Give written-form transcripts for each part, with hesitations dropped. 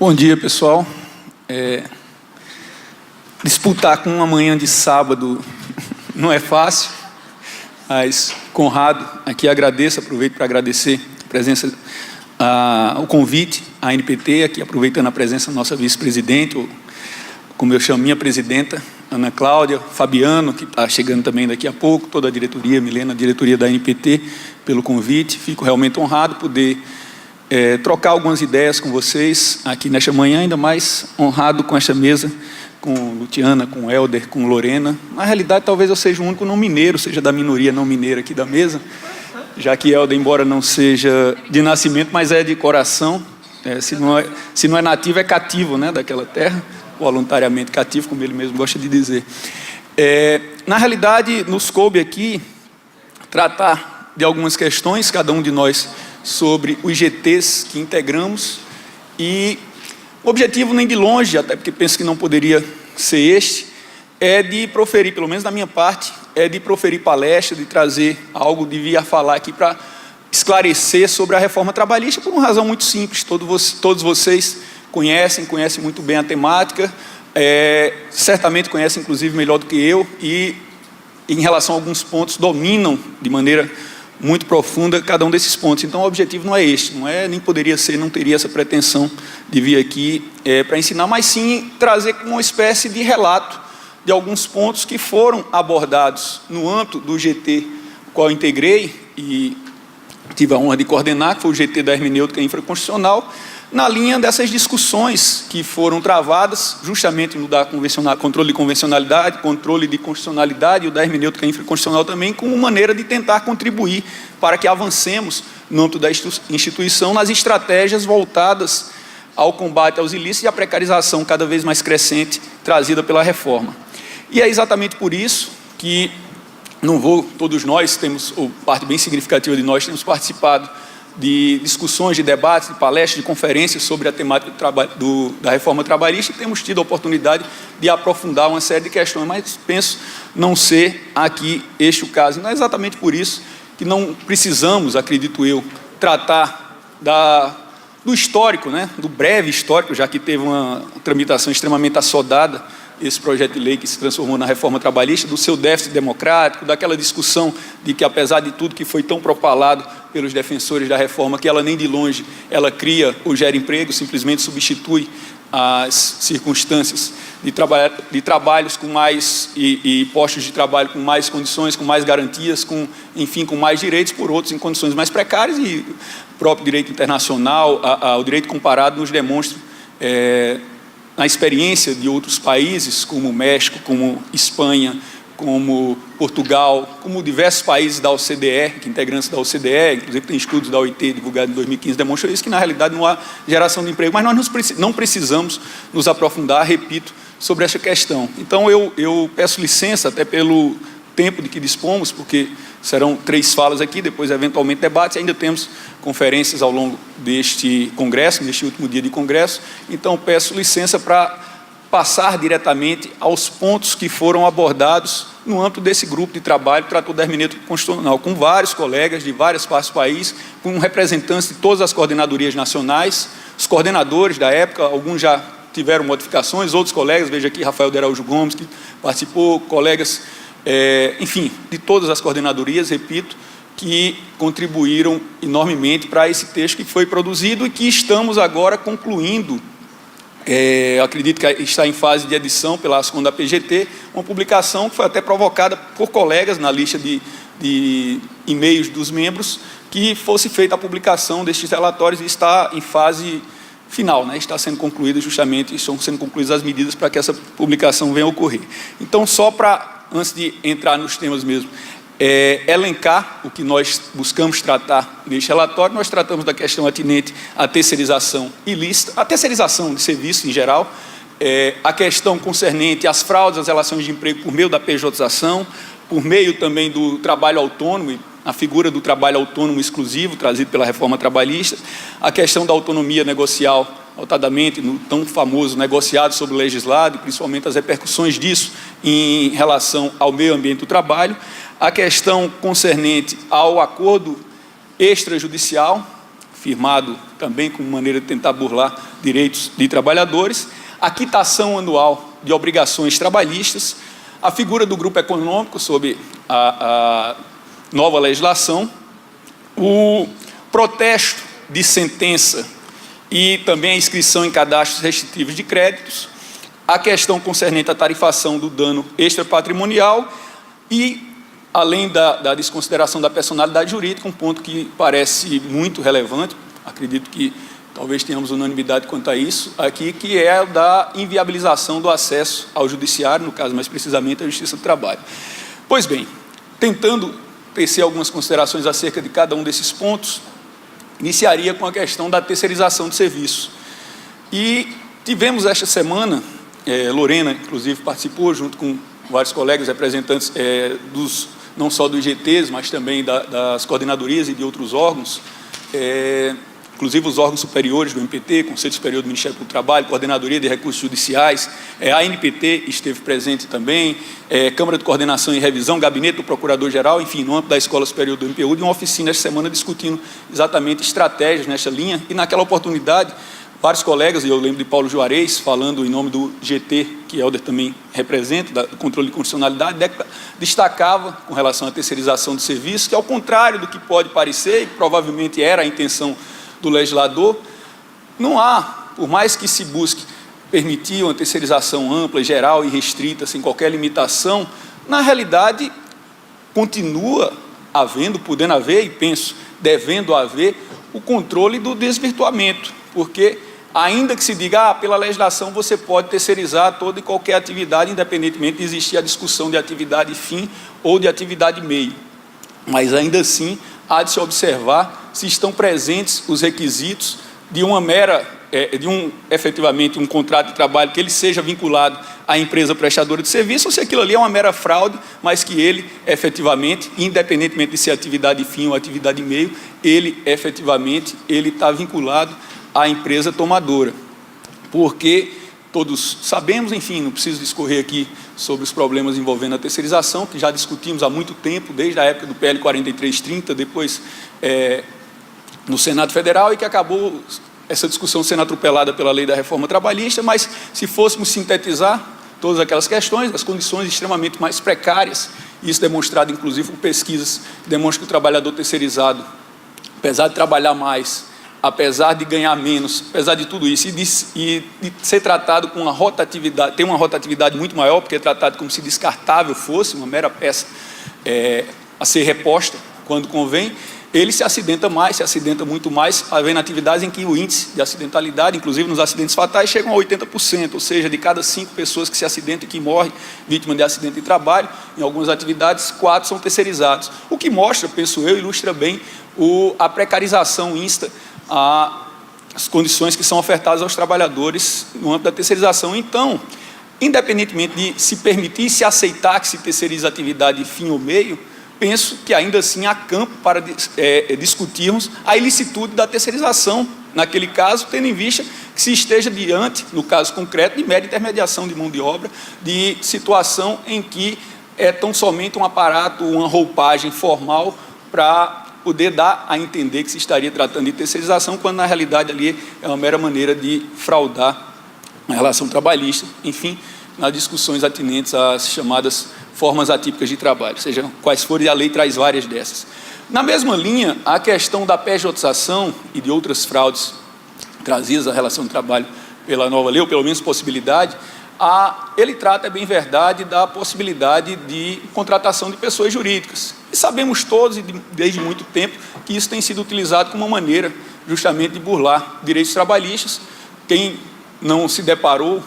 Bom dia, pessoal. Disputar com uma manhã de sábado não é fácil, mas Conrado, aqui aproveito para agradecer a presença, o convite à NPT, aqui aproveitando a presença da nossa vice-presidente, como eu chamo, minha presidenta, Ana Cláudia, Fabiano, que está chegando também daqui a pouco, toda a diretoria, Milena, a diretoria da NPT, pelo convite. Fico realmente honrado poder trocar algumas ideias com vocês aqui nesta manhã, ainda mais honrado com esta mesa, com Luciana, com Helder, com Lorena. Na realidade, talvez eu seja o único não mineiro, seja da minoria não mineira aqui da mesa, já que Helder, embora não seja de nascimento, mas é de coração. Se não é nativo, é cativo, né, daquela terra, voluntariamente cativo, como ele mesmo gosta de dizer. Na realidade, nos coube aqui tratar de algumas questões, cada um de nós, sobre os GTs que integramos, e o objetivo nem de longe, até porque penso que não poderia ser este, é de proferir, pelo menos da minha parte, é de proferir palestra, de trazer algo, de vir a falar aqui para esclarecer sobre a reforma trabalhista, por uma razão muito simples. Todos vocês conhecem muito bem a temática, certamente conhecem inclusive melhor do que eu, e em relação a alguns pontos dominam de maneira muito profunda cada um desses pontos. Então o objetivo não é este, nem poderia ser, não teria essa pretensão de vir aqui para ensinar, mas sim trazer uma espécie de relato de alguns pontos que foram abordados no âmbito do GT, o qual eu integrei e tive a honra de coordenar, que foi o GT da Hermenêutica Infraconstitucional, na linha dessas discussões que foram travadas, justamente no da controle de convencionalidade, controle de constitucionalidade, e o da hermenêutica infraconstitucional também, como maneira de tentar contribuir para que avancemos no âmbito da instituição nas estratégias voltadas ao combate aos ilícitos e à precarização cada vez mais crescente trazida pela reforma. E é exatamente por isso que todos nós temos, ou parte bem significativa de nós, temos participado de discussões, de debates, de palestras, de conferências sobre a temática da reforma trabalhista, e temos tido a oportunidade de aprofundar uma série de questões, mas penso não ser aqui este o caso. Não é exatamente por isso que não precisamos, acredito eu, tratar do histórico, do breve histórico, já que teve uma tramitação extremamente assodada, esse projeto de lei que se transformou na reforma trabalhista, do seu déficit democrático, daquela discussão de que, apesar de tudo que foi tão propalado pelos defensores da reforma, que ela nem de longe ela cria ou gera emprego, simplesmente substitui as circunstâncias de trabalhos com mais e postos de trabalho com mais condições, com mais garantias, enfim, com mais direitos por outros em condições mais precárias, e o próprio direito internacional, o direito comparado nos demonstra na experiência de outros países, como o México, como Espanha, como Portugal, como diversos países da OCDE, que integrantes da OCDE, inclusive tem estudos da OIT divulgados em 2015, demonstram isso, que na realidade não há geração de emprego, mas nós não precisamos nos aprofundar, repito, sobre essa questão. Então eu peço licença, até pelo tempo de que dispomos, porque serão 3 falas aqui, depois eventualmente debates, ainda temos conferências ao longo deste congresso, neste último dia de congresso, então peço licença para passar diretamente aos pontos que foram abordados no âmbito desse grupo de trabalho que tratou da hermenêutica constitucional, com vários colegas de várias partes do país, com representantes de todas as coordenadorias nacionais, os coordenadores da época, alguns já tiveram modificações, outros colegas, veja aqui Rafael de Araújo Gomes, que participou, colegas, enfim, de todas as coordenadorias, repito, que contribuíram enormemente para esse texto que foi produzido e que estamos agora concluindo. Acredito que está em fase de edição pela Ascom da PGT, uma publicação que foi até provocada por colegas na lista de e-mails dos membros, que fosse feita a publicação destes relatórios, e está em fase final, está sendo concluída justamente, estão sendo concluídas as medidas para que essa publicação venha a ocorrer. Então, só para, antes de entrar nos temas mesmo, elencar o que nós buscamos tratar neste relatório. Nós tratamos da questão atinente à terceirização ilícita, a terceirização de serviços em geral, a questão concernente às fraudes, às relações de emprego por meio da pejotização, por meio também do trabalho autônomo, a figura do trabalho autônomo exclusivo, trazido pela reforma trabalhista, a questão da autonomia negocial, notadamente no tão famoso negociado sobre o legislado, e principalmente as repercussões disso em relação ao meio ambiente do trabalho, a questão concernente ao acordo extrajudicial, firmado também como maneira de tentar burlar direitos de trabalhadores, a quitação anual de obrigações trabalhistas, a figura do grupo econômico sob a nova legislação, o protesto de sentença e também a inscrição em cadastros restritivos de créditos, a questão concernente à tarifação do dano extrapatrimonial e, além da desconsideração da personalidade jurídica, um ponto que parece muito relevante, acredito que talvez tenhamos unanimidade quanto a isso aqui, que é a da inviabilização do acesso ao judiciário, no caso mais precisamente à Justiça do Trabalho. Pois bem, tentando tecer algumas considerações acerca de cada um desses pontos, iniciaria com a questão da terceirização do serviço. E tivemos esta semana, Lorena, inclusive, participou, junto com vários colegas representantes não só dos IGTs, mas também das coordenadorias e de outros órgãos, inclusive os órgãos superiores do MPT, Conselho Superior do Ministério do Trabalho, Coordenadoria de Recursos Judiciais, a ANPT esteve presente também, Câmara de Coordenação e Revisão, Gabinete do Procurador-Geral, enfim, no âmbito da Escola Superior do MPU, de uma oficina esta semana discutindo exatamente estratégias nesta linha, e naquela oportunidade, vários colegas, e eu lembro de Paulo Juarez, falando em nome do GT, que Helder também representa, do controle de constitucionalidade, destacava, com relação à terceirização do serviço, que ao contrário do que pode parecer, e provavelmente era a intenção do legislador, não há, por mais que se busque permitir uma terceirização ampla, geral e restrita, sem qualquer limitação, na realidade, continua havendo, podendo haver, e penso, devendo haver, o controle do desvirtuamento, porque ainda que se diga, pela legislação você pode terceirizar toda e qualquer atividade, independentemente de existir a discussão de atividade fim ou de atividade meio. Mas ainda assim, há de se observar se estão presentes os requisitos de efetivamente um contrato de trabalho que ele seja vinculado à empresa prestadora de serviço, ou se aquilo ali é uma mera fraude, mas que ele efetivamente, independentemente de ser atividade fim ou atividade meio, ele efetivamente está vinculado à empresa tomadora. Porque todos sabemos, enfim, não preciso discorrer aqui sobre os problemas envolvendo a terceirização, que já discutimos há muito tempo, desde a época do PL 4330, depois no Senado Federal, e que acabou essa discussão sendo atropelada pela lei da reforma trabalhista, mas se fôssemos sintetizar todas aquelas questões, as condições extremamente mais precárias, isso demonstrado inclusive por pesquisas que demonstram que o trabalhador terceirizado, apesar de trabalhar mais, apesar de ganhar menos, apesar de tudo isso, e de ser tratado com uma rotatividade, tem uma rotatividade muito maior, porque é tratado como se descartável fosse, uma mera peça a ser reposta quando convém, ele se acidenta muito mais, havendo atividades em que o índice de acidentalidade, inclusive nos acidentes fatais, chegam a 80%, ou seja, de cada 5 pessoas que se acidentam e que morrem vítima de acidente de trabalho, em algumas atividades, 4 são terceirizados. O que mostra, penso eu, ilustra bem a precarização insta as condições que são ofertadas aos trabalhadores no âmbito da terceirização. Então, independentemente de se permitir e se aceitar que se terceiriza atividade fim ou meio, penso que ainda assim há campo para discutirmos a ilicitude da terceirização, naquele caso, tendo em vista que se esteja diante, no caso concreto, de mera intermediação de mão de obra, de situação em que é tão somente um aparato, uma roupagem formal para poder dar a entender que se estaria tratando de terceirização, quando na realidade ali é uma mera maneira de fraudar a relação trabalhista, enfim, nas discussões atinentes às chamadas formas atípicas de trabalho, seja quais forem, a lei traz várias dessas. Na mesma linha, a questão da pejotização e de outras fraudes trazidas à relação de trabalho pela nova lei, ou pelo menos possibilidade, ele trata, é bem verdade, da possibilidade de contratação de pessoas jurídicas. E sabemos todos, desde muito tempo, que isso tem sido utilizado como uma maneira justamente de burlar direitos trabalhistas. Quem não se deparou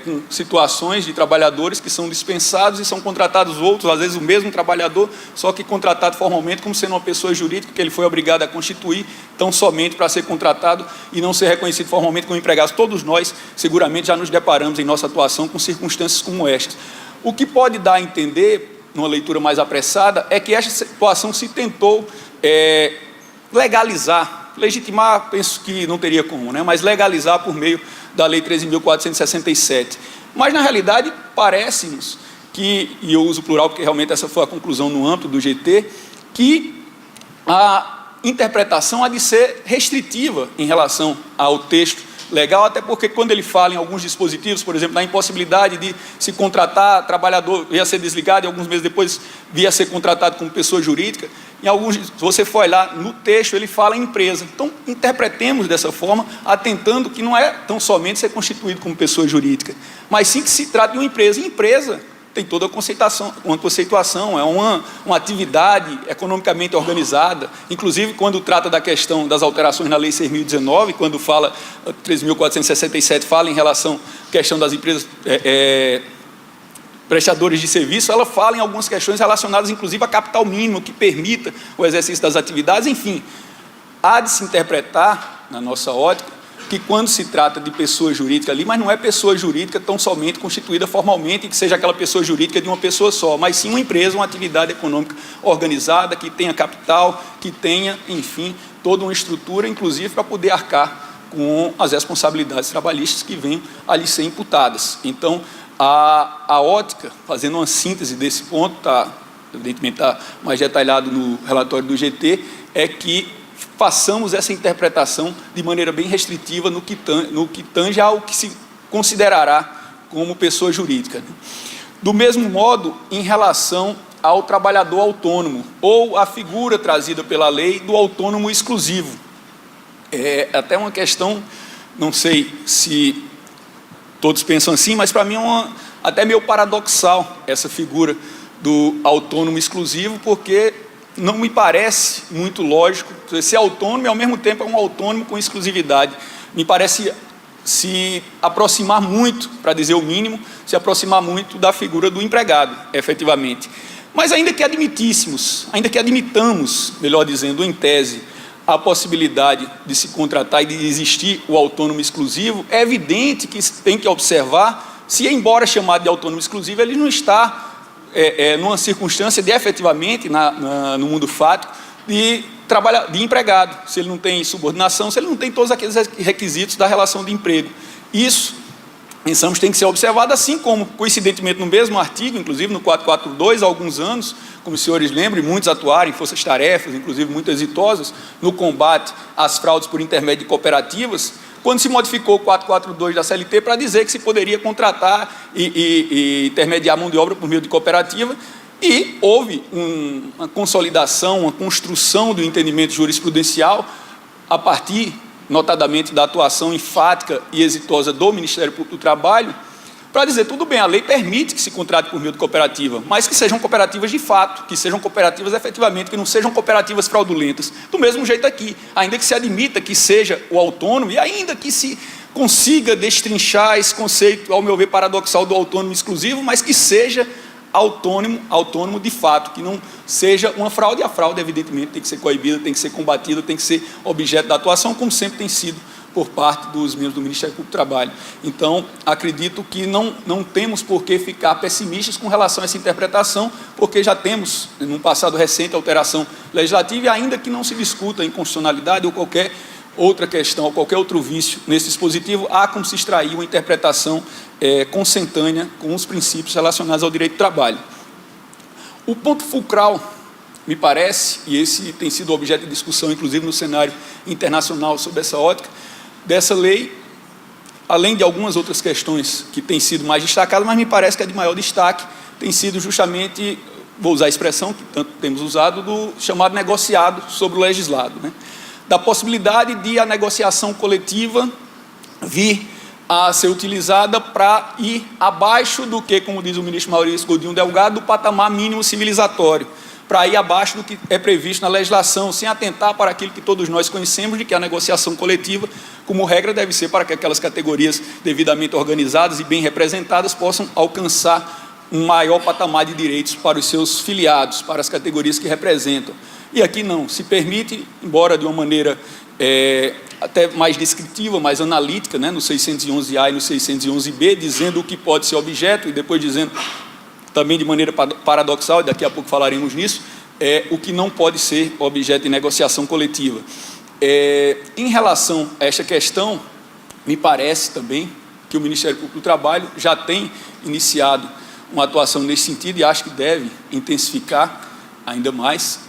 com situações de trabalhadores que são dispensados e são contratados outros, às vezes o mesmo trabalhador, só que contratado formalmente como sendo uma pessoa jurídica que ele foi obrigado a constituir, tão somente para ser contratado e não ser reconhecido formalmente como empregado. Todos nós, seguramente, já nos deparamos em nossa atuação com circunstâncias como estas. O que pode dar a entender, numa leitura mais apressada, é que esta situação se tentou legalizar, legitimar, penso que não teria como, né? Mas legalizar por meio da Lei 13.467. Mas, na realidade, parece-nos que, e eu uso o plural porque realmente essa foi a conclusão no âmbito do GT, que interpretação há de ser restritiva em relação ao texto legal, até porque quando ele fala em alguns dispositivos, por exemplo, na impossibilidade de se contratar, trabalhador ia ser desligado e alguns meses depois via ser contratado como pessoa jurídica, em alguns, se você for olhar no texto, ele fala em empresa. Então, interpretemos dessa forma, atentando que não é tão somente ser constituído como pessoa jurídica, mas sim que se trata de uma empresa. E empresa tem toda uma conceituação, é uma atividade economicamente organizada, inclusive quando trata da questão das alterações na Lei 6.019, quando fala, 13.467, fala em relação à questão das empresas prestadores de serviço, ela fala em algumas questões relacionadas, inclusive, a capital mínimo, que permita o exercício das atividades. Enfim, há de se interpretar, na nossa ótica, que quando se trata de pessoa jurídica ali, mas não é pessoa jurídica tão somente constituída formalmente, que seja aquela pessoa jurídica de uma pessoa só, mas sim uma empresa, uma atividade econômica organizada, que tenha capital, que tenha, enfim, toda uma estrutura, inclusive, para poder arcar com as responsabilidades trabalhistas que venham ali ser imputadas. Então, a ótica, fazendo uma síntese desse ponto, evidentemente está mais detalhado no relatório do GT, é que façamos essa interpretação de maneira bem restritiva no que tange ao que se considerará como pessoa jurídica. Do mesmo modo, em relação ao trabalhador autônomo, ou a figura trazida pela lei do autônomo exclusivo. É até uma questão, não sei se todos pensam assim, mas para mim é até meio paradoxal essa figura do autônomo exclusivo, porque não me parece muito lógico ser autônomo e, ao mesmo tempo, é um autônomo com exclusividade. Me parece se aproximar muito, para dizer o mínimo, se aproximar muito da figura do empregado, efetivamente. Mas ainda que admitamos, melhor dizendo, em tese, a possibilidade de se contratar e de existir o autônomo exclusivo, é evidente que tem que observar se, embora chamado de autônomo exclusivo, ele não está numa circunstância de efetivamente, no mundo fático, de empregado, se ele não tem subordinação, se ele não tem todos aqueles requisitos da relação de emprego. Isso, pensamos, tem que ser observado, assim como, coincidentemente, no mesmo artigo, inclusive no 442, há alguns anos, como os senhores lembram, muitos atuaram em forças-tarefas, inclusive muito exitosas, no combate às fraudes por intermédio de cooperativas, quando se modificou o 442 da CLT para dizer que se poderia contratar e intermediar mão de obra por meio de cooperativa, e houve uma consolidação, uma construção do entendimento jurisprudencial a partir, notadamente, da atuação enfática e exitosa do Ministério Público do Trabalho, para dizer, tudo bem, a lei permite que se contrate por meio de cooperativa, mas que sejam cooperativas de fato, que sejam cooperativas efetivamente, que não sejam cooperativas fraudulentas. Do mesmo jeito aqui, ainda que se admita que seja o autônomo, e ainda que se consiga destrinchar esse conceito, ao meu ver, paradoxal do autônomo exclusivo, mas que seja autônomo de fato, que não seja uma fraude. E a fraude, evidentemente, tem que ser coibida, tem que ser combatida, tem que ser objeto da atuação, como sempre tem sido por parte dos membros do Ministério Público do Trabalho. Então, acredito que não temos por que ficar pessimistas com relação a essa interpretação, porque já temos, num passado recente, alteração legislativa, e ainda que não se discuta inconstitucionalidade ou qualquer outra questão, ou qualquer outro vício nesse dispositivo, há como se extrair uma interpretação consentânea com os princípios relacionados ao direito do trabalho. O ponto fulcral, me parece, e esse tem sido objeto de discussão, inclusive no cenário internacional, sobre essa ótica, dessa lei, além de algumas outras questões que têm sido mais destacadas, mas me parece que a de maior destaque tem sido justamente, vou usar a expressão que tanto temos usado, do chamado negociado sobre o legislado, né? Da possibilidade de a negociação coletiva vir a ser utilizada para ir abaixo do que, como diz o ministro Maurício Godinho Delgado, do patamar mínimo civilizatório, para ir abaixo do que é previsto na legislação, sem atentar para aquilo que todos nós conhecemos, de que a negociação coletiva, como regra, deve ser para que aquelas categorias devidamente organizadas e bem representadas possam alcançar um maior patamar de direitos para os seus filiados, para as categorias que representam. E aqui não, se permite, embora de uma maneira até mais descritiva, mais analítica, né, no 611A e no 611B, dizendo o que pode ser objeto, e depois dizendo também de maneira paradoxal, e daqui a pouco falaremos nisso, o que não pode ser objeto de negociação coletiva. Em relação a esta questão, me parece também que o Ministério Público do Trabalho já tem iniciado uma atuação nesse sentido, e acho que deve intensificar, ainda mais,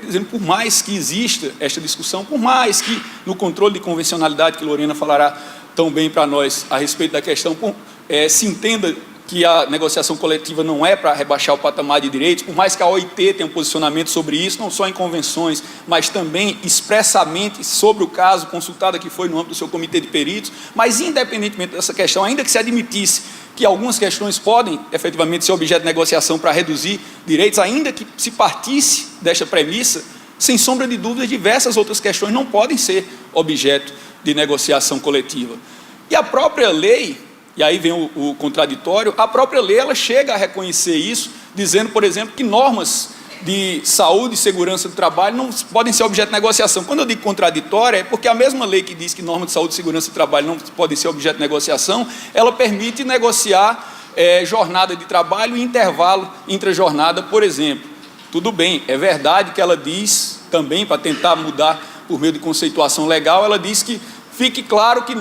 dizendo, por mais que exista esta discussão, por mais que no controle de convencionalidade, que Lorena falará tão bem para nós a respeito da questão, se entenda que a negociação coletiva não é para rebaixar o patamar de direitos, por mais que a OIT tenha um posicionamento sobre isso, não só em convenções, mas também expressamente sobre o caso, consultada que foi no âmbito do seu comitê de peritos, mas independentemente dessa questão, ainda que se admitisse que algumas questões podem efetivamente ser objeto de negociação para reduzir direitos, ainda que se partisse desta premissa, sem sombra de dúvida, diversas outras questões não podem ser objeto de negociação coletiva. E a própria lei, e aí vem o contraditório, a própria lei ela chega a reconhecer isso, dizendo, por exemplo, que normas de saúde e segurança do trabalho não podem ser objeto de negociação. Quando eu digo contraditória, é porque a mesma lei que diz que normas de saúde e segurança do trabalho não podem ser objeto de negociação, ela permite negociar jornada de trabalho e intervalo intra-jornada, por exemplo. Tudo bem, é verdade que ela diz também, para tentar mudar por meio de conceituação legal, ela diz que fique claro que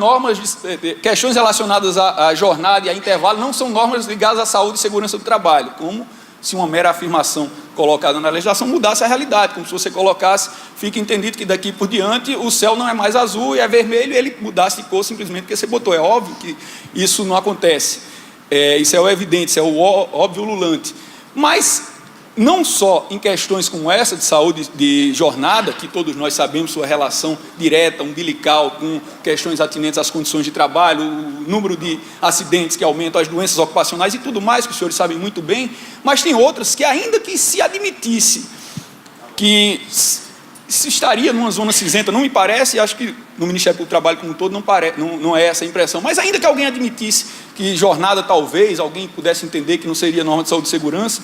questões relacionadas à jornada e a intervalo não são normas ligadas à saúde e segurança do trabalho, como se uma mera afirmação colocada na legislação mudasse a realidade, como se você colocasse, fica entendido que daqui por diante o céu não é mais azul e é vermelho, e ele mudasse de cor simplesmente porque você botou. É óbvio que isso não acontece, isso é o evidente, isso é o óbvio ululante. Mas não só em questões como essa de saúde de jornada, que todos nós sabemos sua relação direta, umbilical, com questões atinentes às condições de trabalho, o número de acidentes que aumentam, as doenças ocupacionais e tudo mais, que os senhores sabem muito bem, mas tem outras que, ainda que se admitisse que se estaria numa zona cinzenta, não me parece, e acho que no Ministério do Trabalho como um todo não é essa a impressão, mas ainda que alguém admitisse que jornada talvez, alguém pudesse entender que não seria norma de saúde e segurança,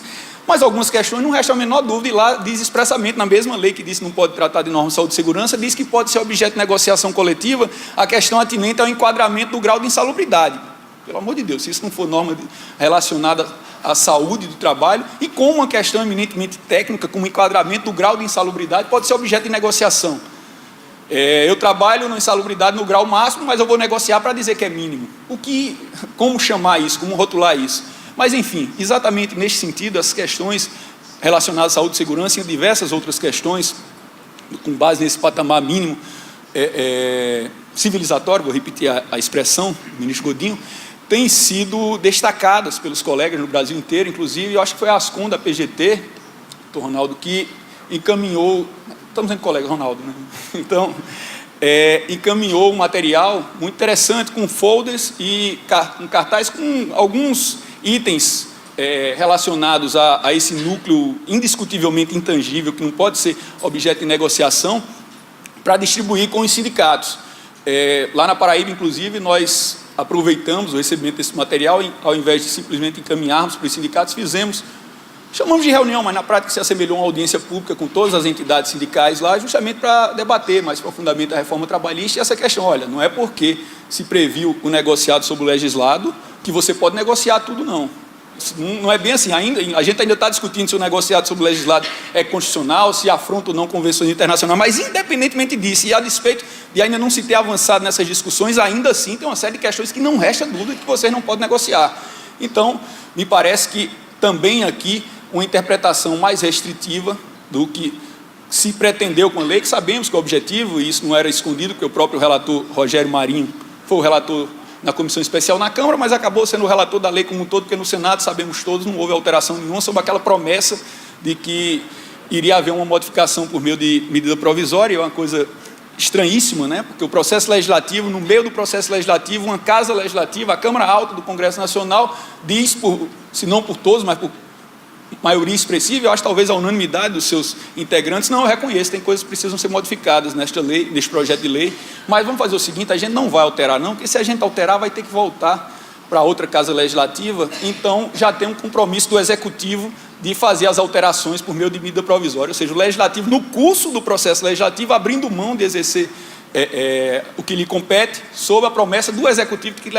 mas algumas questões não resta a menor dúvida, e lá diz expressamente, na mesma lei que diz que não pode tratar de norma de saúde e segurança, diz que pode ser objeto de negociação coletiva a questão atinente ao enquadramento do grau de insalubridade. Pelo amor de Deus, se isso não for norma relacionada à saúde do trabalho, e com uma questão eminentemente técnica, como enquadramento do grau de insalubridade, pode ser objeto de negociação. Eu trabalho na insalubridade no grau máximo, mas eu vou negociar para dizer que é mínimo. Como chamar isso, como rotular isso? Mas, enfim, exatamente neste sentido, as questões relacionadas à saúde e segurança e diversas outras questões, com base nesse patamar mínimo civilizatório, vou repetir a expressão do ministro Godinho, têm sido destacadas pelos colegas no Brasil inteiro, inclusive, eu acho que foi a Ascom da PGT, doutor Ronaldo, que encaminhou, estamos dizendo colega Ronaldo, né? Então, encaminhou um material muito interessante, com folders e um cartaz com alguns itens relacionados a esse núcleo indiscutivelmente intangível, que não pode ser objeto de negociação, para distribuir com os sindicatos. Lá na Paraíba, inclusive, nós aproveitamos o recebimento desse material, ao invés de simplesmente encaminharmos para os sindicatos, chamamos de reunião, mas na prática se assemelhou a uma audiência pública com todas as entidades sindicais lá, justamente para debater mais profundamente a reforma trabalhista e essa questão. Olha, não é porque se previu o negociado sobre o legislado que você pode negociar tudo, não. Não é bem assim. A gente ainda está discutindo se o negociado sobre o legislado é constitucional, se afronta ou não convenções internacionais, mas independentemente disso, e a despeito de ainda não se ter avançado nessas discussões, ainda assim tem uma série de questões que não resta dúvida que vocês não podem negociar. Então, me parece que também aqui uma interpretação mais restritiva do que se pretendeu com a lei, que sabemos que o objetivo, e isso não era escondido, porque o próprio relator Rogério Marinho foi o relator na comissão especial na Câmara, mas acabou sendo o relator da lei como um todo, porque no Senado, sabemos todos, não houve alteração nenhuma sobre aquela promessa de que iria haver uma modificação por meio de medida provisória. É uma coisa estranhíssima, né? Porque o processo legislativo, no meio do processo legislativo, uma casa legislativa, a Câmara Alta do Congresso Nacional, diz, se não por todos, mas por maioria expressiva, eu acho talvez a unanimidade dos seus integrantes, não, eu reconheço, tem coisas que precisam ser modificadas nesta lei, neste projeto de lei, mas vamos fazer o seguinte, a gente não vai alterar não, porque se a gente alterar vai ter que voltar para outra casa legislativa, então já tem um compromisso do Executivo de fazer as alterações por meio de medida provisória, ou seja, o Legislativo, no curso do processo legislativo, abrindo mão de exercer o que lhe compete, sob a promessa do Executivo que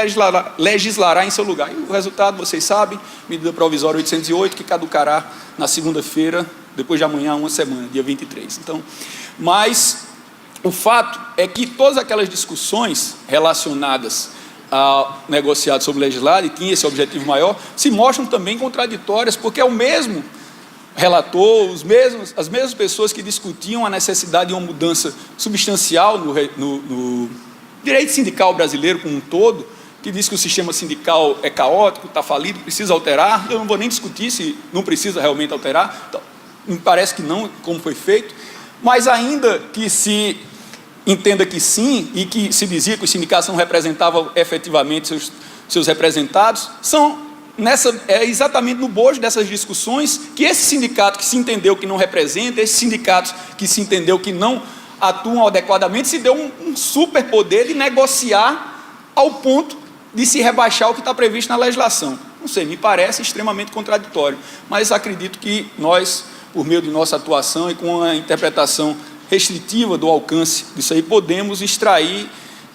legislará em seu lugar. E o resultado, vocês sabem, medida provisória 808, que caducará na segunda-feira, depois de amanhã, uma semana, dia 23. Então, mas o fato é que todas aquelas discussões relacionadas ao negociado sobre o legislado, e tinha esse objetivo maior, se mostram também contraditórias, porque é o mesmo relator, as mesmas pessoas que discutiam a necessidade de uma mudança substancial no direito sindical brasileiro como um todo, que diz que o sistema sindical é caótico, está falido, precisa alterar. Eu não vou nem discutir se não precisa realmente alterar, então, me parece que não, como foi feito, mas ainda que se entenda que sim, e que se dizia que os sindicatos não representavam efetivamente seus representados, é exatamente no bojo dessas discussões que esse sindicato que se entendeu que não representa, esses sindicatos que se entendeu que não atuam adequadamente, se deu um superpoder de negociar ao ponto de se rebaixar o que está previsto na legislação. Não sei, me parece extremamente contraditório, mas acredito que nós, por meio de nossa atuação e com a interpretação restritiva do alcance disso aí, podemos extrair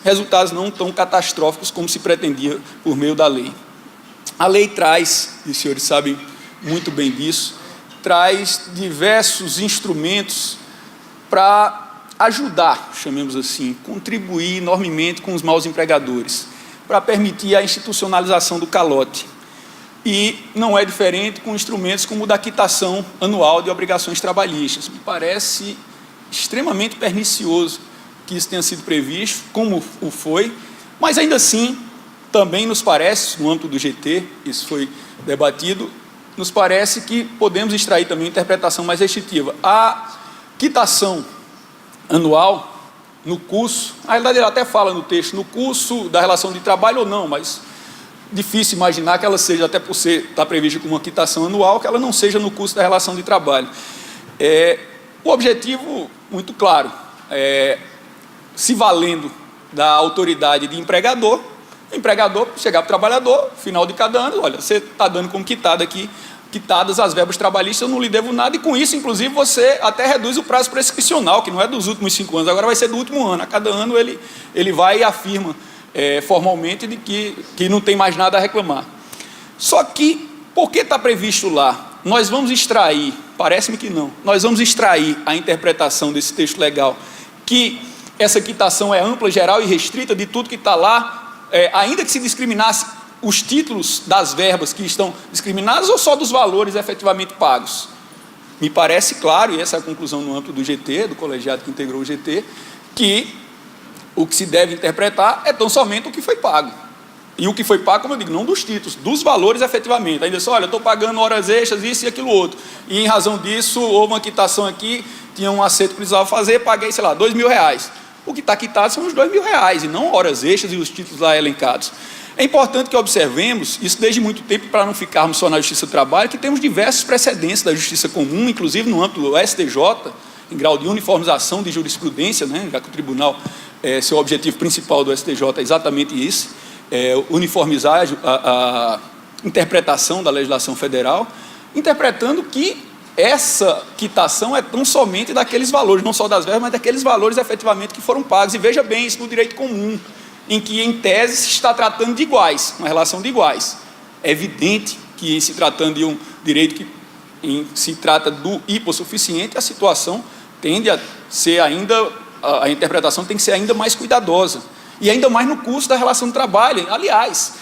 resultados não tão catastróficos como se pretendia por meio da lei. A lei traz, e os senhores sabem muito bem disso, traz diversos instrumentos para ajudar, chamemos assim, contribuir enormemente com os maus empregadores, para permitir a institucionalização do calote. E não é diferente com instrumentos como o da quitação anual de obrigações trabalhistas. Me parece extremamente pernicioso que isso tenha sido previsto, como o foi, mas ainda assim, também nos parece, no âmbito do GT, isso foi debatido, nos parece que podemos extrair também interpretação mais restritiva. A quitação anual, no curso, na realidade ele até fala no texto, no curso da relação de trabalho ou não, mas difícil imaginar que ela seja, até por estar prevista como uma quitação anual, que ela não seja no curso da relação de trabalho. O objetivo, muito claro, se valendo da autoridade de empregador, o empregador chegar para o trabalhador, final de cada ano, olha, você está dando como quitado aqui, quitadas as verbas trabalhistas, eu não lhe devo nada, e com isso, inclusive, você até reduz o prazo prescricional, que não é dos últimos 5 anos, agora vai ser do último ano. A cada ano ele vai e afirma formalmente de que não tem mais nada a reclamar. Só que, por que está previsto lá? Nós vamos extrair, parece-me que não, nós vamos extrair a interpretação desse texto legal, que essa quitação é ampla, geral e restrita de tudo que está lá, ainda que se discriminasse os títulos das verbas que estão discriminadas ou só dos valores efetivamente pagos. Me parece claro, e essa é a conclusão no âmbito do GT, do colegiado que integrou o GT, que o que se deve interpretar é tão somente o que foi pago. E o que foi pago, como eu digo, não dos títulos, dos valores efetivamente. Ainda só, olha, eu estou pagando horas extras, isso e aquilo outro. E em razão disso, houve uma quitação aqui, tinha um acerto que precisava fazer, paguei, sei lá, R$2.000. O que está quitado são os R$2.000, e não horas extras e os títulos lá elencados. É importante que observemos, isso desde muito tempo, para não ficarmos só na Justiça do Trabalho, que temos diversos precedentes da Justiça Comum, inclusive no âmbito do STJ, em grau de uniformização de jurisprudência, né, já que o Tribunal, seu objetivo principal do STJ é exatamente isso, uniformizar a interpretação da legislação federal, interpretando que essa quitação é tão somente daqueles valores, não só das verbas, mas daqueles valores efetivamente que foram pagos. E veja bem, isso no direito comum, em que, em tese, se está tratando de iguais, uma relação de iguais. É evidente que, se tratando de um direito que se trata do hipossuficiente, a situação tende a ser ainda, a interpretação tem que ser ainda mais cuidadosa, e ainda mais no curso da relação de trabalho. Aliás,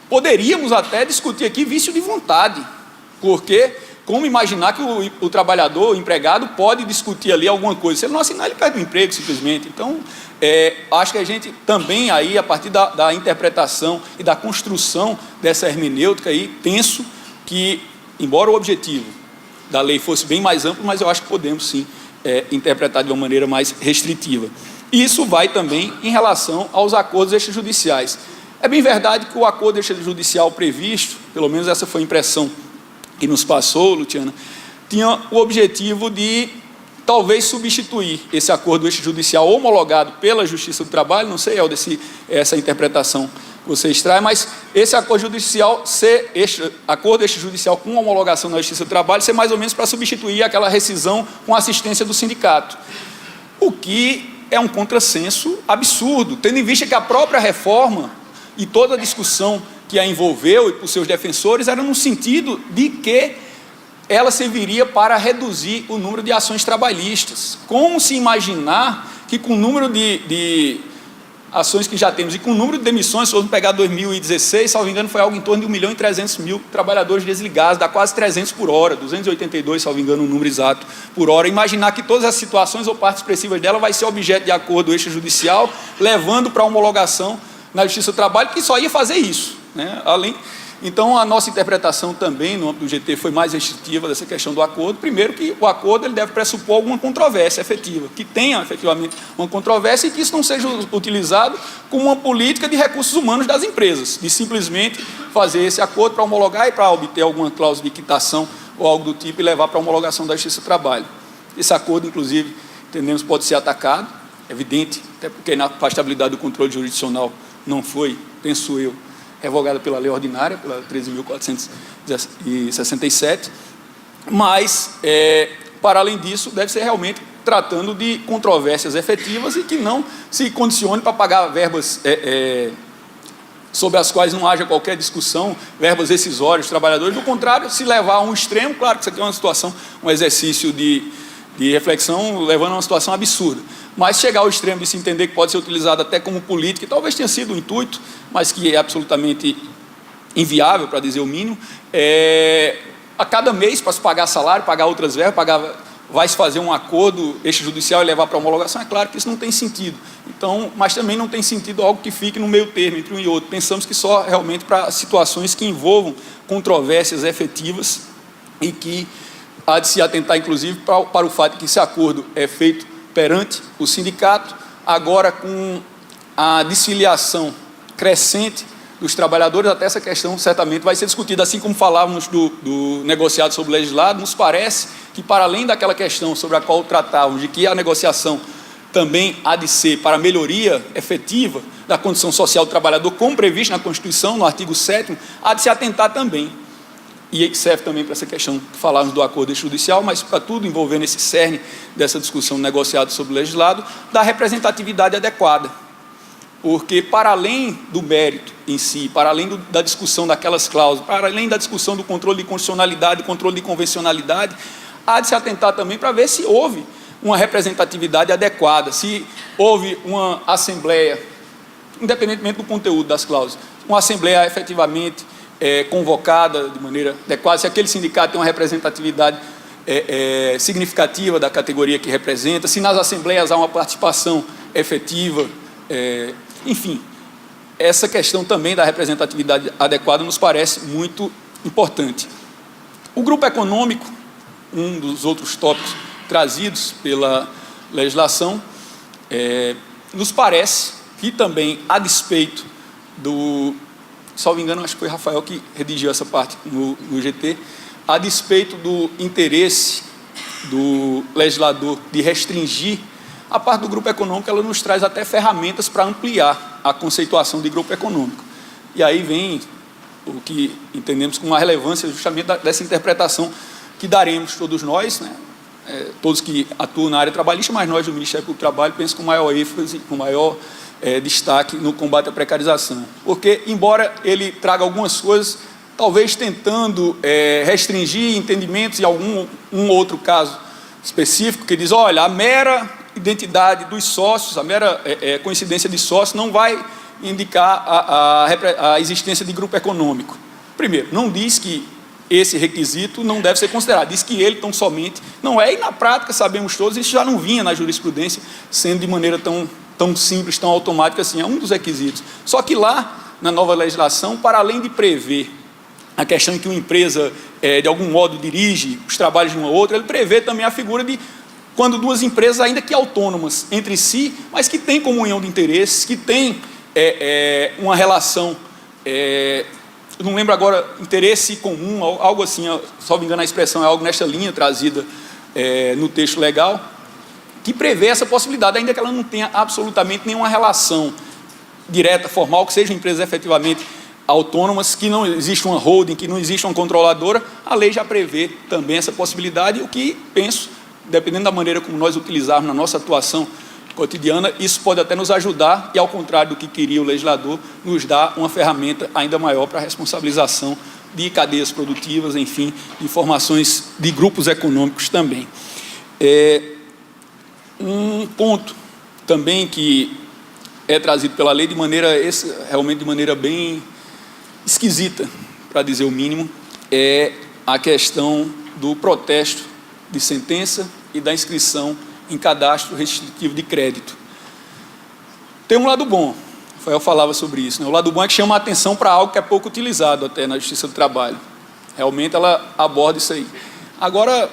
poderíamos até discutir aqui vício de vontade, porque como imaginar que o trabalhador, o empregado, pode discutir ali alguma coisa? Se ele não assinar, ele perde o emprego, simplesmente. Então, acho que a gente também, aí, a partir da interpretação e da construção dessa hermenêutica, aí, penso que, embora o objetivo da lei fosse bem mais amplo, mas eu acho que podemos, sim, interpretar de uma maneira mais restritiva. Isso vai também em relação aos acordos extrajudiciais. É bem verdade que o acordo extrajudicial previsto, pelo menos essa foi a impressão que nos passou, Luciana, tinha o objetivo de talvez substituir esse acordo extrajudicial homologado pela Justiça do Trabalho, não sei, Helder, se essa interpretação que você extrai, mas esse acordo judicial, acordo extrajudicial com homologação na Justiça do Trabalho, ser mais ou menos para substituir aquela rescisão com assistência do sindicato, o que é um contrassenso absurdo, tendo em vista que a própria reforma e toda a discussão que a envolveu e por seus defensores era no sentido de que ela serviria para reduzir o número de ações trabalhistas. Como se imaginar que com o número de ações que já temos. E com o número de demissões, se formos pegar 2016, salvo engano, foi algo em torno de 1.300.000 trabalhadores desligados, dá quase 300 por hora, 282, salvo engano, o número exato por hora. Imaginar que todas as situações ou partes expressivas dela vai ser objeto de acordo extrajudicial, levando para homologação na Justiça do Trabalho, que só ia fazer isso, né? Então, a nossa interpretação também, no âmbito do GT, foi mais restritiva dessa questão do acordo. Primeiro, que o acordo ele deve pressupor alguma controvérsia efetiva, que tenha efetivamente uma controvérsia e que isso não seja utilizado como uma política de recursos humanos das empresas, de simplesmente fazer esse acordo para homologar e para obter alguma cláusula de quitação ou algo do tipo e levar para a homologação da Justiça do Trabalho. Esse acordo, inclusive, entendemos, pode ser atacado, evidente, até porque na estabilidade do controle jurisdicional não foi, penso eu, revogada pela lei ordinária, pela 13.467, mas, para além disso, deve ser realmente tratando de controvérsias efetivas e que não se condicione para pagar verbas sobre as quais não haja qualquer discussão, verbas rescisórias dos trabalhadores. Do contrário, se levar a um extremo, claro que isso aqui é uma situação, um exercício de reflexão, levando a uma situação absurda. Mas chegar ao extremo de se entender que pode ser utilizado até como política, que talvez tenha sido o intuito, mas que é absolutamente inviável, para dizer o mínimo, a cada mês, para se pagar salário, pagar outras verbas, vai se fazer um acordo extrajudicial e levar para a homologação, é claro que isso não tem sentido. Então, mas também não tem sentido algo que fique no meio termo, entre um e outro. Pensamos que só realmente para situações que envolvam controvérsias efetivas e que há de se atentar, inclusive, para o fato de que esse acordo é feito perante o sindicato, agora com a desfiliação crescente dos trabalhadores, até essa questão certamente vai ser discutida, assim como falávamos do negociado sobre o legislado. Nos parece que, para além daquela questão sobre a qual tratávamos, de que a negociação também há de ser para a melhoria efetiva da condição social do trabalhador, como previsto na Constituição, no artigo 7º, há de se atentar também. E serve também para essa questão que falávamos do acordo extrajudicial, mas para tudo envolvendo esse cerne dessa discussão negociada sobre o legislado, da representatividade adequada. Porque, para além do mérito em si, para além da discussão daquelas cláusulas, para além da discussão do controle de constitucionalidade, controle de convencionalidade, há de se atentar também para ver se houve uma representatividade adequada, se houve uma assembleia, independentemente do conteúdo das cláusulas, uma assembleia efetivamente convocada de maneira adequada, se aquele sindicato tem uma representatividade significativa da categoria que representa, se nas assembleias há uma participação efetiva, enfim, essa questão também da representatividade adequada nos parece muito importante. O grupo econômico, um dos outros tópicos trazidos pela legislação, nos parece que também, a despeito do, salvo engano, acho que foi Rafael que redigiu essa parte no GT, a despeito do interesse do legislador de restringir, a parte do grupo econômico, ela nos traz até ferramentas para ampliar a conceituação de grupo econômico. E aí vem o que entendemos com uma relevância justamente dessa interpretação que daremos todos nós, né? Todos que atuam na área trabalhista, mas nós do Ministério Público do Trabalho pensamos com maior ênfase, com maior destaque no combate à precarização. Porque, embora ele traga algumas coisas, talvez tentando restringir entendimentos em um outro caso específico, que diz, olha, a mera identidade dos sócios, a mera coincidência de sócios não vai indicar a existência de grupo econômico. Primeiro, não diz que esse requisito não deve ser considerado, diz que ele tão somente não é, e na prática sabemos todos, isso já não vinha na jurisprudência, sendo de maneira tão simples, tão automática assim, é um dos requisitos. Só que lá, na nova legislação, para além de prever a questão em que uma empresa, de algum modo, dirige os trabalhos de uma outra, ele prevê também a figura de quando duas empresas, ainda que autônomas entre si, mas que têm comunhão de interesses, que têm uma relação, eu não lembro agora, interesse comum, algo assim, só me engano a expressão é algo nesta linha trazida no texto legal, que prevê essa possibilidade, ainda que ela não tenha absolutamente nenhuma relação direta, formal, que sejam empresas efetivamente autônomas, que não existe uma holding, que não existe uma controladora, a lei já prevê também essa possibilidade, o que penso, dependendo da maneira como nós utilizarmos na nossa atuação cotidiana, isso pode até nos ajudar e, ao contrário do que queria o legislador, nos dá uma ferramenta ainda maior para a responsabilização de cadeias produtivas, enfim, de formações de grupos econômicos também. Um ponto também que é trazido pela lei realmente de maneira bem esquisita, para dizer o mínimo, é a questão do protesto de sentença e da inscrição em cadastro restritivo de crédito. Tem um lado bom, o Rafael falava sobre isso, né? O lado bom é que chama a atenção para algo que é pouco utilizado até na Justiça do Trabalho. Realmente ela aborda isso aí. Agora,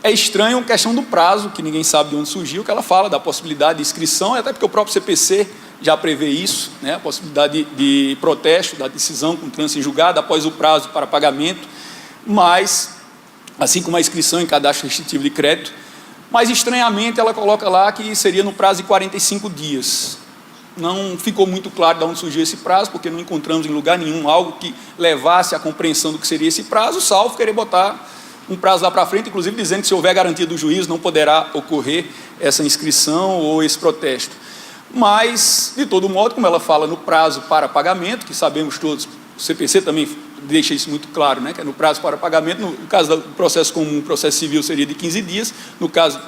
é estranho a questão do prazo, que ninguém sabe de onde surgiu, que ela fala da possibilidade de inscrição, até porque o próprio CPC já prevê isso, né? A possibilidade de protesto da decisão com trânsito em julgado após o prazo para pagamento, mas, assim como a inscrição em cadastro restritivo de crédito, mas estranhamente ela coloca lá que seria no prazo de 45 dias. Não ficou muito claro de onde surgiu esse prazo, porque não encontramos em lugar nenhum algo que levasse à compreensão do que seria esse prazo, salvo querer botar um prazo lá para frente, inclusive dizendo que se houver garantia do juiz não poderá ocorrer essa inscrição ou esse protesto. Mas, de todo modo, como ela fala no prazo para pagamento, que sabemos todos, o CPC também deixa isso muito claro, né, que é no prazo para pagamento, no caso do processo comum, processo civil seria de 15 dias, no caso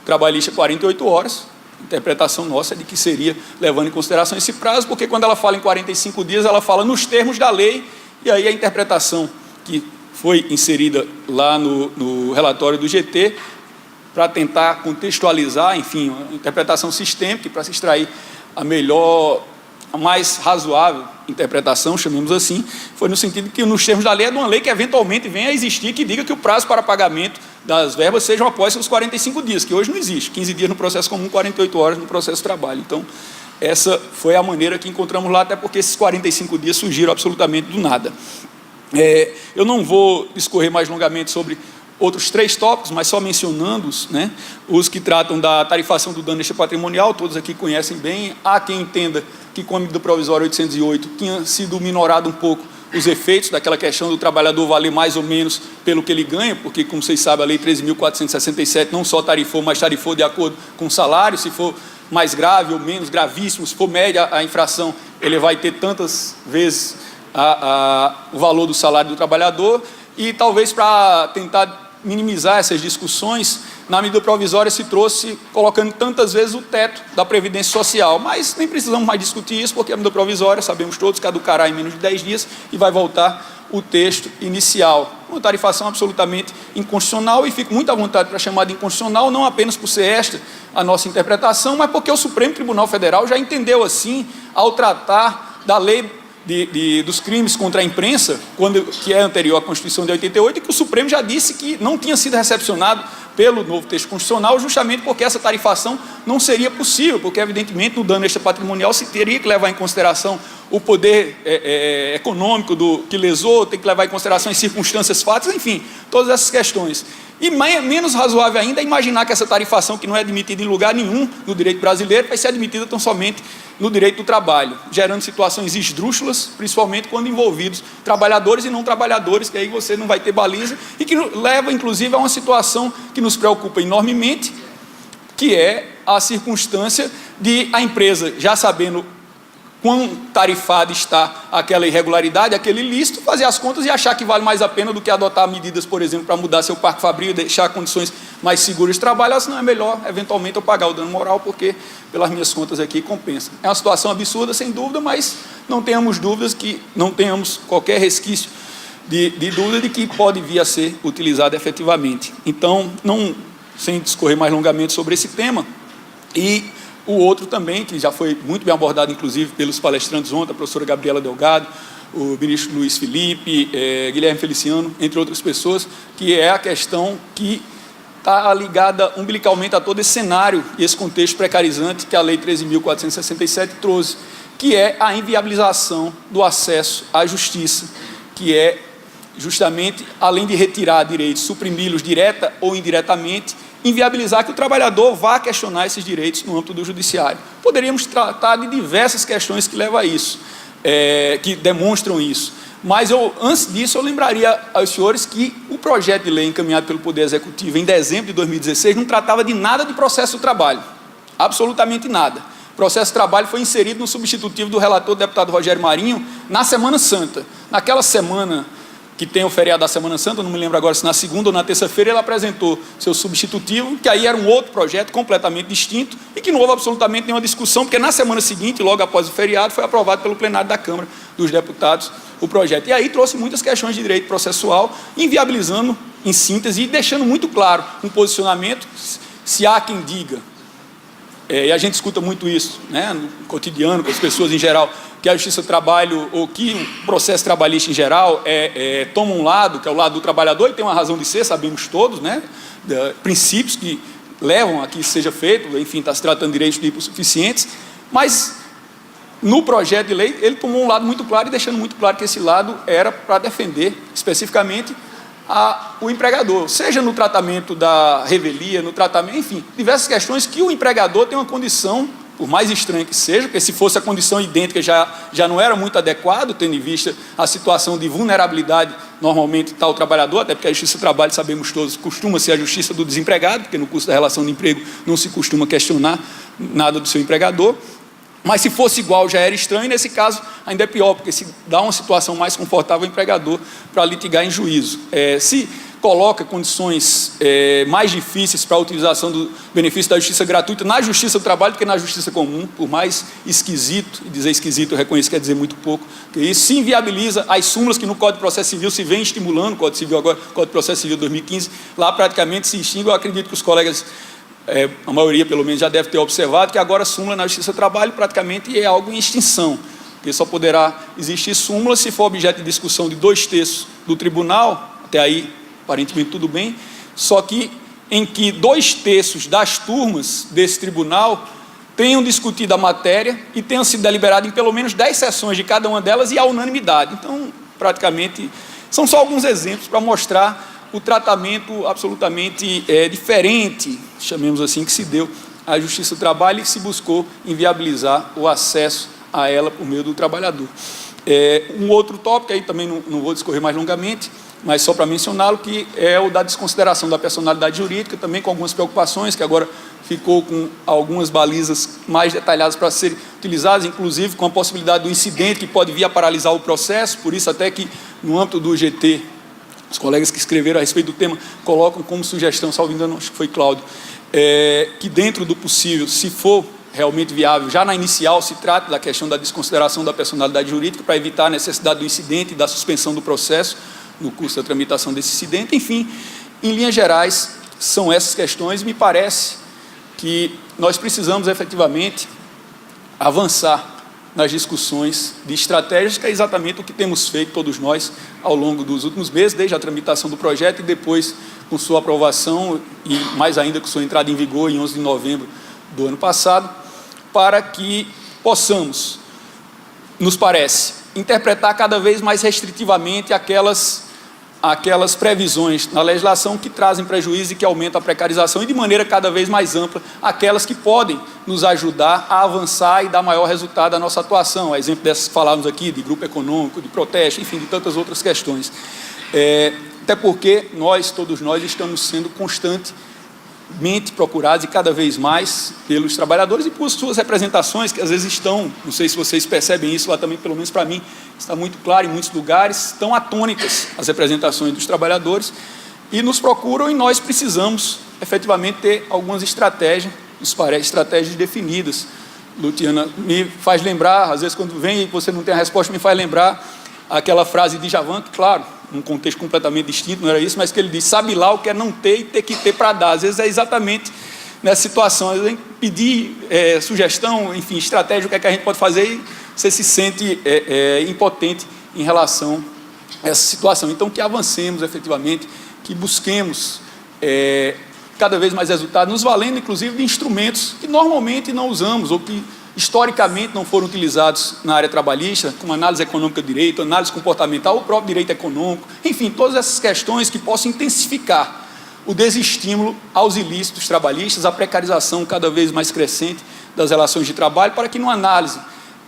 trabalhista 48 horas, a interpretação nossa é de que seria levando em consideração esse prazo, porque quando ela fala em 45 dias, ela fala nos termos da lei, e aí a interpretação que foi inserida lá no relatório do GT, para tentar contextualizar, enfim, uma interpretação sistêmica, para se extrair a melhor, a mais razoável interpretação, chamemos assim, foi no sentido que, nos termos da lei, é de uma lei que eventualmente venha a existir, que diga que o prazo para pagamento das verbas sejam após os 45 dias, que hoje não existe, 15 dias no processo comum, 48 horas no processo de trabalho. Então, essa foi a maneira que encontramos lá, até porque esses 45 dias surgiram absolutamente do nada. Eu não vou discorrer mais longamente sobre outros 3 tópicos, mas só mencionando-os, né? Os que tratam da tarifação do dano extrapatrimonial, todos aqui conhecem bem. Há quem entenda que com a medida provisória 808 tinha sido minorado um pouco os efeitos daquela questão do trabalhador valer mais ou menos pelo que ele ganha, porque, como vocês sabem, a Lei 13.467 não só tarifou, mas tarifou de acordo com o salário. Se for mais grave ou menos gravíssimo, se for média a infração, ele vai ter tantas vezes o valor do salário do trabalhador. E talvez para tentar minimizar essas discussões, na medida provisória se trouxe colocando tantas vezes o teto da Previdência Social, mas nem precisamos mais discutir isso, porque a medida provisória, sabemos todos, caducará em menos de 10 dias e vai voltar o texto inicial. Uma tarifação absolutamente inconstitucional, e fico muito à vontade para chamar de inconstitucional, não apenas por ser esta a nossa interpretação, mas porque o Supremo Tribunal Federal já entendeu assim, ao tratar da lei dos crimes contra a imprensa, que é anterior à Constituição de 88, e que o Supremo já disse que não tinha sido recepcionado pelo novo texto constitucional, justamente porque essa tarifação não seria possível, porque, evidentemente, no dano extrapatrimonial se teria que levar em consideração o poder econômico do que lesou, tem que levar em consideração as circunstâncias fáticas, enfim, todas essas questões. E menos razoável ainda é imaginar que essa tarifação, que não é admitida em lugar nenhum no direito brasileiro, vai ser admitida tão somente no direito do trabalho, gerando situações esdrúxulas, principalmente quando envolvidos trabalhadores e não trabalhadores, que aí você não vai ter baliza, e que leva, inclusive, a uma situação que nos preocupa enormemente, que é a circunstância de a empresa, já sabendo quão tarifada está aquela irregularidade, aquele ilícito, fazer as contas e achar que vale mais a pena do que adotar medidas, por exemplo, para mudar seu parque fabril e deixar condições mais seguras de trabalho, senão é melhor, eventualmente, eu pagar o dano moral, porque, pelas minhas contas aqui, compensa. É uma situação absurda, sem dúvida, mas não tenhamos dúvidas, não tenhamos qualquer resquício de dúvida de que pode vir a ser utilizado efetivamente. Então, sem discorrer mais longamente sobre esse tema, e o outro também, que já foi muito bem abordado, inclusive, pelos palestrantes ontem, a professora Gabriela Delgado, o ministro Luiz Felipe, Guilherme Feliciano, entre outras pessoas, que é a questão que está ligada umbilicalmente a todo esse cenário e esse contexto precarizante que a Lei 13.467 trouxe, que é a inviabilização do acesso à justiça, que é justamente, além de retirar direitos, suprimi-los direta ou indiretamente, inviabilizar que o trabalhador vá questionar esses direitos no âmbito do judiciário. Poderíamos tratar de diversas questões que levam a isso, que demonstram isso. Mas, antes disso, eu lembraria aos senhores que o projeto de lei encaminhado pelo Poder Executivo em dezembro de 2016 não tratava de nada de processo do trabalho, absolutamente nada. O processo do trabalho foi inserido no substitutivo do relator, do deputado Rogério Marinho, na Semana Santa. Naquela semana que tem o feriado da Semana Santa, não me lembro agora se na segunda ou na terça-feira, ele apresentou seu substitutivo, que aí era um outro projeto completamente distinto e que não houve absolutamente nenhuma discussão, porque na semana seguinte, logo após o feriado, foi aprovado pelo plenário da Câmara dos Deputados o projeto. E aí trouxe muitas questões de direito processual, inviabilizando, em síntese, e deixando muito claro um posicionamento, se há quem diga, e a gente escuta muito isso, né, no cotidiano, com as pessoas em geral, que a justiça do trabalho, ou que o processo trabalhista em geral, toma um lado, que é o lado do trabalhador, e tem uma razão de ser, sabemos todos, né, princípios que levam a que isso seja feito, enfim, está se tratando de direitos hipossuficientes, mas no projeto de lei ele tomou um lado muito claro e deixando muito claro que esse lado era para defender especificamente o empregador, seja no tratamento da revelia, no tratamento, enfim, diversas questões que o empregador tem uma condição, por mais estranho que seja, porque se fosse a condição idêntica já não era muito adequado, tendo em vista a situação de vulnerabilidade normalmente está o trabalhador, até porque a justiça do trabalho, sabemos todos, costuma ser a justiça do desempregado, porque no curso da relação de emprego não se costuma questionar nada do seu empregador. Mas se fosse igual já era estranho, e nesse caso ainda é pior, porque se dá uma situação mais confortável ao empregador para litigar em juízo. Se coloca condições mais difíceis para a utilização do benefício da justiça gratuita na justiça do trabalho do que na justiça comum, por mais esquisito, e dizer esquisito eu reconheço que quer dizer muito pouco, porque isso se inviabiliza as súmulas que no Código de Processo Civil se vem estimulando, Código Civil agora, Código de Processo Civil 2015, lá praticamente se extingue. Eu acredito que os colegas, a maioria pelo menos já deve ter observado que agora a súmula na justiça do trabalho praticamente é algo em extinção, porque só poderá existir súmula se for objeto de discussão de 2/3 do tribunal, até aí aparentemente tudo bem, só que em que 2/3 das turmas desse tribunal tenham discutido a matéria e tenham sido deliberadas em pelo menos 10 sessões de cada uma delas e a unanimidade. Então, praticamente, são só alguns exemplos para mostrar o tratamento absolutamente diferente, chamemos assim, que se deu à Justiça do Trabalho e que se buscou inviabilizar o acesso a ela por meio do trabalhador. Um outro tópico, aí também não vou discorrer mais longamente, mas só para mencioná-lo, que é o da desconsideração da personalidade jurídica, também com algumas preocupações, que agora ficou com algumas balizas mais detalhadas para serem utilizadas, inclusive com a possibilidade do incidente que pode vir a paralisar o processo, por isso até que no âmbito do GT, os colegas que escreveram a respeito do tema colocam como sugestão, salvo engano, acho que foi Cláudio, que dentro do possível, se for realmente viável, já na inicial se trata da questão da desconsideração da personalidade jurídica para evitar a necessidade do incidente e da suspensão do processo no curso da tramitação desse incidente. Enfim, em linhas gerais, são essas questões. Me parece que nós precisamos efetivamente avançar nas discussões de estratégias, que é exatamente o que temos feito todos nós ao longo dos últimos meses, desde a tramitação do projeto e depois com sua aprovação e mais ainda com sua entrada em vigor em 11 de novembro do ano passado, para que possamos, nos parece, interpretar cada vez mais restritivamente aquelas previsões na legislação que trazem prejuízo e que aumentam a precarização, e de maneira cada vez mais ampla aquelas que podem nos ajudar a avançar e dar maior resultado à nossa atuação, a exemplo dessas que falávamos aqui, de grupo econômico, de protesto, enfim, de tantas outras questões. Até porque todos nós estamos sendo constantemente procurados e cada vez mais pelos trabalhadores e por suas representações, que às vezes estão, não sei se vocês percebem isso lá também, pelo menos para mim, está muito claro, em muitos lugares, estão atônitas as representações dos trabalhadores e nos procuram, e nós precisamos efetivamente ter algumas estratégias, nos parece, estratégias definidas. Luciana, me faz lembrar, às vezes quando vem e você não tem a resposta, me faz lembrar aquela frase de Djavan, que claro, num contexto completamente distinto, não era isso, mas que ele diz, sabe lá o que é não ter e ter que ter para dar. Às vezes é exatamente nessa situação, às vezes pedir sugestão, enfim, estratégia, o que é que a gente pode fazer, e você se sente impotente em relação a essa situação. Então, que avancemos efetivamente, que busquemos cada vez mais resultados, nos valendo inclusive de instrumentos que normalmente não usamos, ou que historicamente não foram utilizados na área trabalhista, como análise econômica do direito, análise comportamental, o próprio direito econômico, enfim, todas essas questões que possam intensificar o desestímulo aos ilícitos trabalhistas, a precarização cada vez mais crescente das relações de trabalho, para que numa análise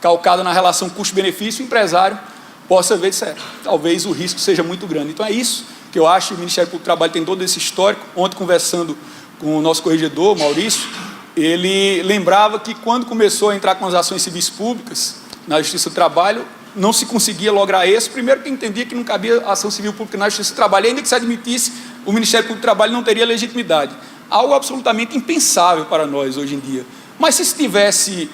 calcada na relação custo-benefício, o empresário possa ver se talvez o risco seja muito grande. Então é isso que eu acho, o Ministério Público do Trabalho tem todo esse histórico. Ontem, conversando com o nosso corregedor, Maurício, ele lembrava que quando começou a entrar com as ações civis públicas na Justiça do Trabalho, não se conseguia lograr isso. Primeiro, que entendia que não cabia ação civil pública na Justiça do Trabalho, ainda que se admitisse, o Ministério Público do Trabalho não teria legitimidade. Algo absolutamente impensável para nós hoje em dia. Mas se tivesse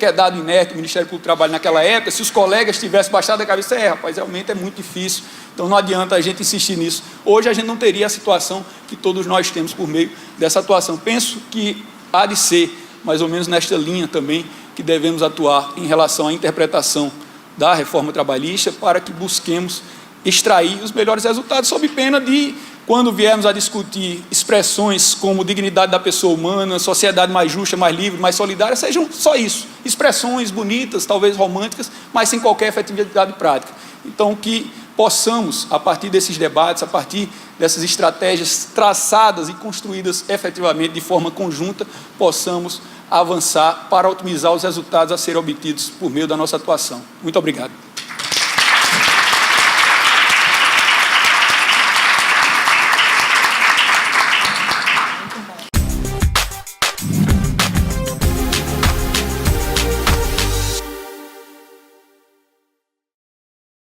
quedado inerte o Ministério Público do Trabalho naquela época, se os colegas tivessem baixado a cabeça, rapaz, realmente é muito difícil, então não adianta a gente insistir nisso. Hoje a gente não teria a situação que todos nós temos por meio dessa atuação. Penso que há de ser, mais ou menos nesta linha também, que devemos atuar em relação à interpretação da reforma trabalhista para que busquemos extrair os melhores resultados, sob pena de, quando viermos a discutir expressões como dignidade da pessoa humana, sociedade mais justa, mais livre, mais solidária, sejam só isso, expressões bonitas, talvez românticas, mas sem qualquer efetividade prática. Então, que possamos, a partir desses debates, a partir dessas estratégias traçadas e construídas efetivamente de forma conjunta, possamos avançar para otimizar os resultados a serem obtidos por meio da nossa atuação. Muito obrigado.